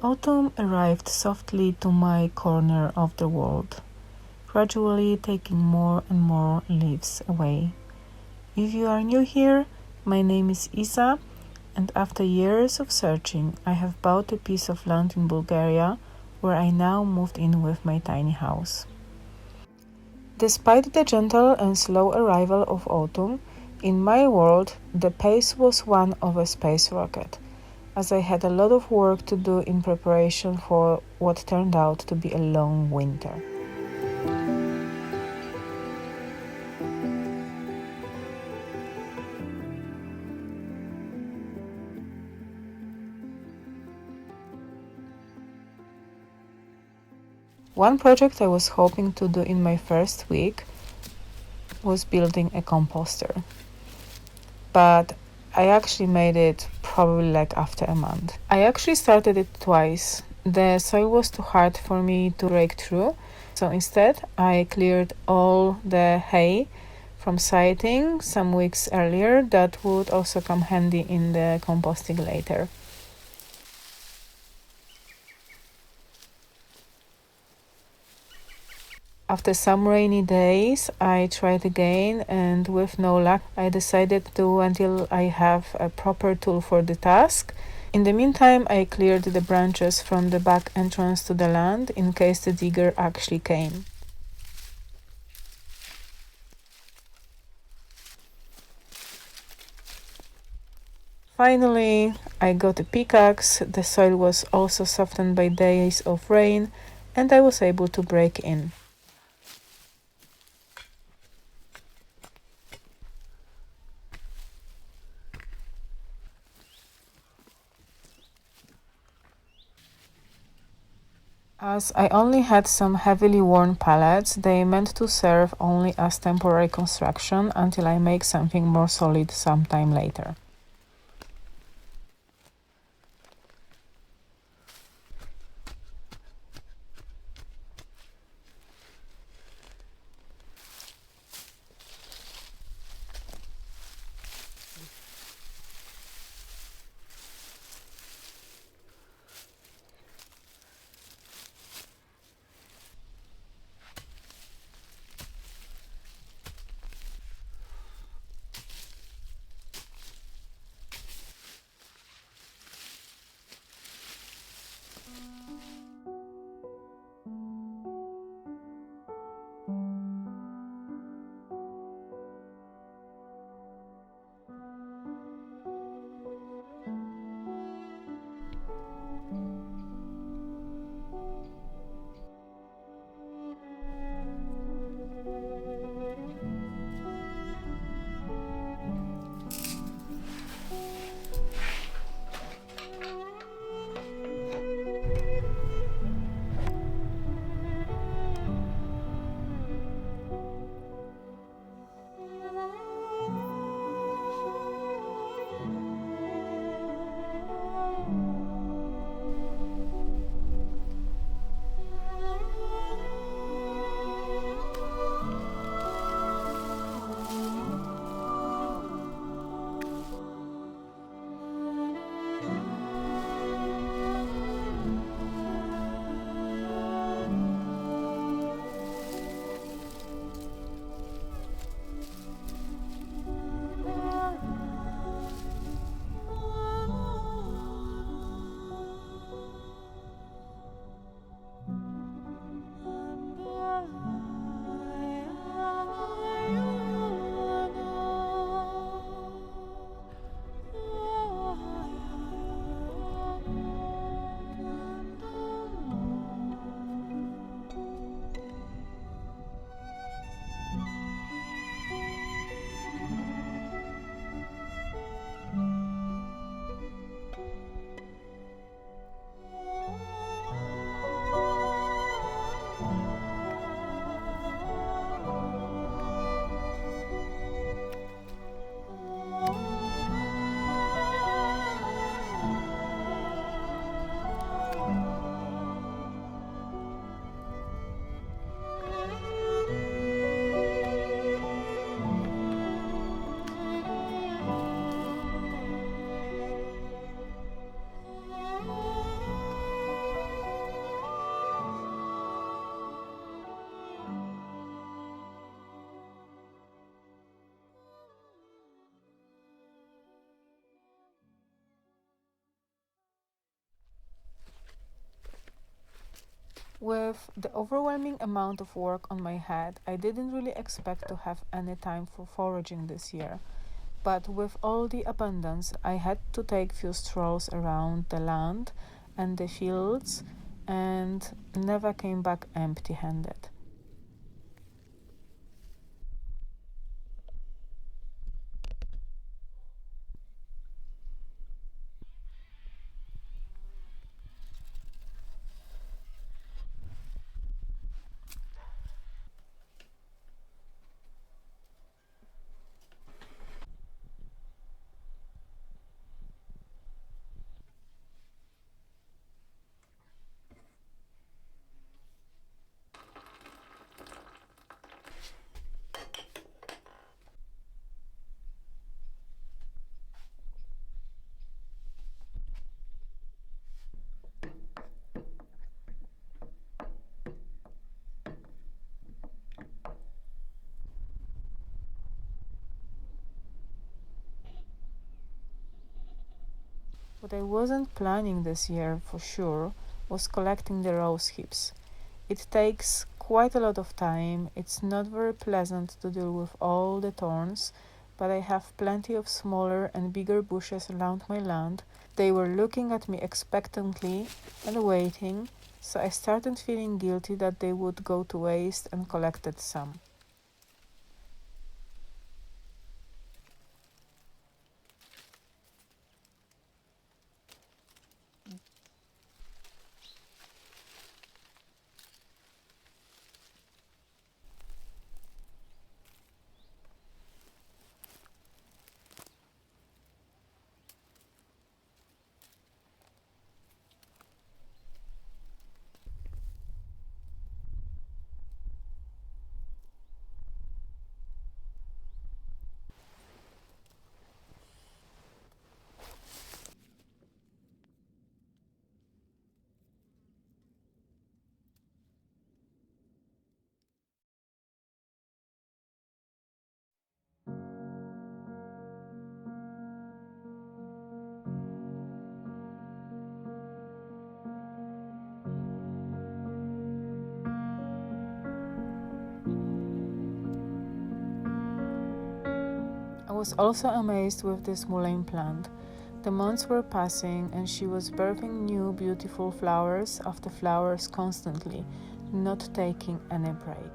Autumn arrived softly to my corner of the world, gradually taking more and more leaves away. If you are new here, my name is Isa, and after years of searching, I have bought a piece of land in Bulgaria, where I now moved in with my tiny house. Despite the gentle and slow arrival of autumn, in my world, the pace was one of a space rocket, as I had a lot of work to do in preparation for what turned out to be a long winter. One project I was hoping to do in my first week was building a composter, but I actually made it probably like after a month. I actually started it twice. The soil was too hard for me to break through, so instead I cleared all the hay from sighting some weeks earlier that would also come handy in the composting later. After some rainy days, I tried again, and with no luck, I decided to wait until I have a proper tool for the task. In the meantime, I cleared the branches from the back entrance to the land in case the digger actually came. Finally, I got a pickaxe. The soil was also softened by days of rain, and I was able to break in. As I only had some heavily worn pallets, they meant to serve only as temporary construction until I make something more solid sometime later. With the overwhelming amount of work on my head, I didn't really expect to have any time for foraging this year. But with all the abundance, I had to take few strolls around the land and the fields and never came back empty-handed. What I wasn't planning this year for sure was collecting the rose hips. It takes quite a lot of time, it's not very pleasant to deal with all the thorns, but I have plenty of smaller and bigger bushes around my land. They were looking at me expectantly and waiting, so I started feeling guilty that they would go to waste and collected some. I was also amazed with this mullein plant. The months were passing and she was birthing new beautiful flowers after flowers constantly, not taking any break.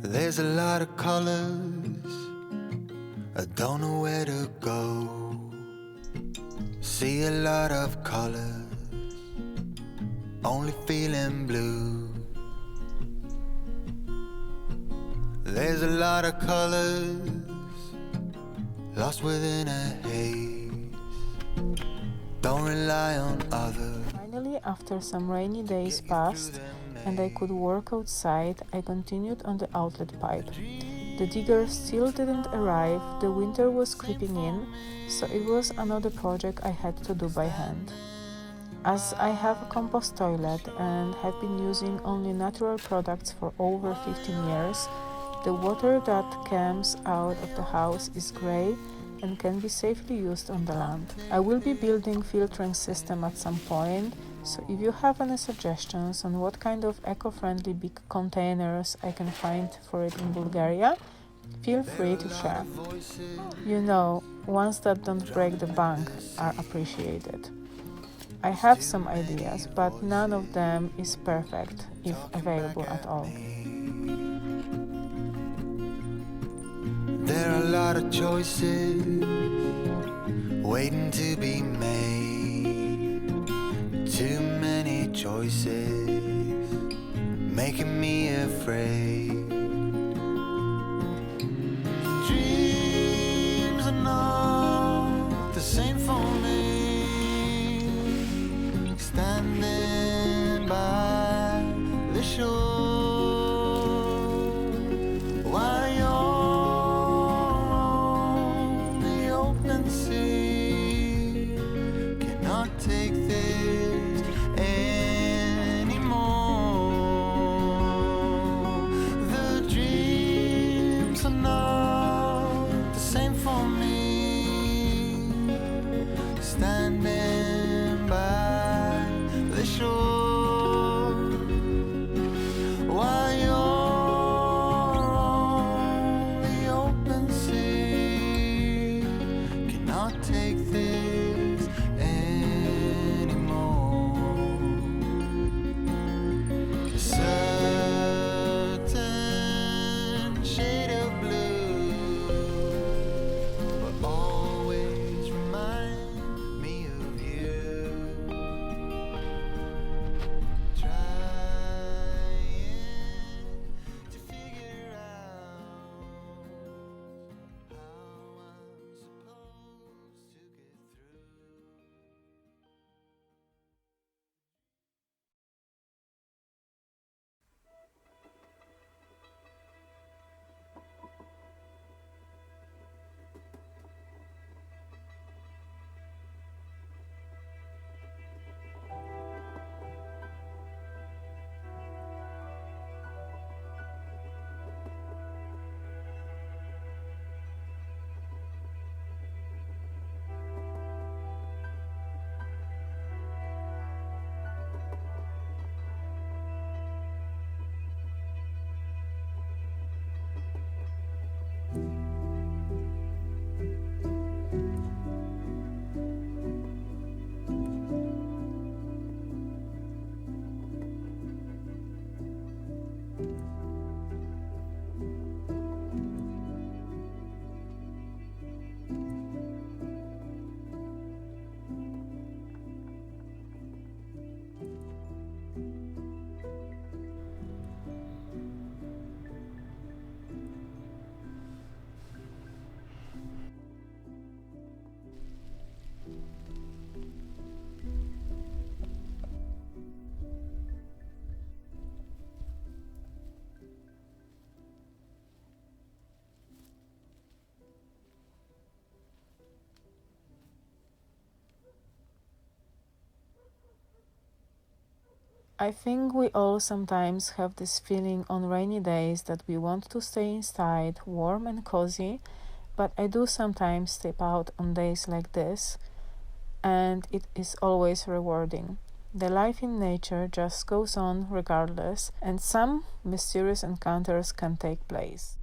There's a lot of colors, I don't know where to go. See a lot of colors, only feeling blue. There's a lot of colors, lost within a haze. Don't rely on others. Finally, after some rainy days passed and I could work outside, I continued on the outlet pipe. The digger still didn't arrive, the winter was creeping in, so it was another project I had to do by hand. As I have a compost toilet and have been using only natural products for over 15 years, the water that comes out of the house is grey and can be safely used on the land. I will be building filtering system at some point, so if you have any suggestions on what kind of eco-friendly big containers I can find for it in Bulgaria, feel free to share. You know, ones that don't break the bank are appreciated. I have some ideas, but none of them is perfect, if available at all. There are a lot of choices waiting to be made. Too many choices making me afraid. Dreams are not the same for me. Standing by the shore while you're on the open sea. Cannot take this anymore. The dreams are not the same for me. Standing by the shore while you're on the open sea. Cannot take this anymore. A certain shade of blue will always remind me of you. Trying to figure out how I'm supposed to get through. I think we all sometimes have this feeling on rainy days that we want to stay inside, warm and cozy, but I do sometimes step out on days like this, and it is always rewarding. The life in nature just goes on regardless, and some mysterious encounters can take place.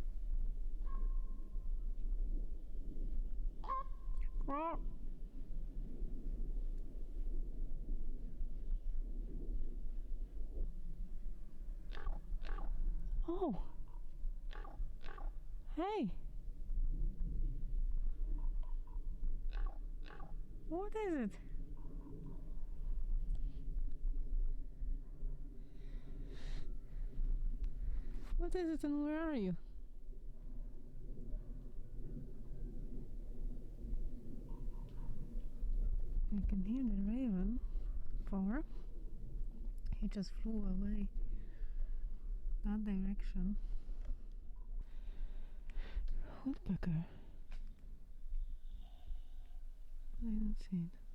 Oh, hey, what is it? What is it and where are you? I can hear the raven, for he just flew away that direction. Woodpecker. I didn't see it.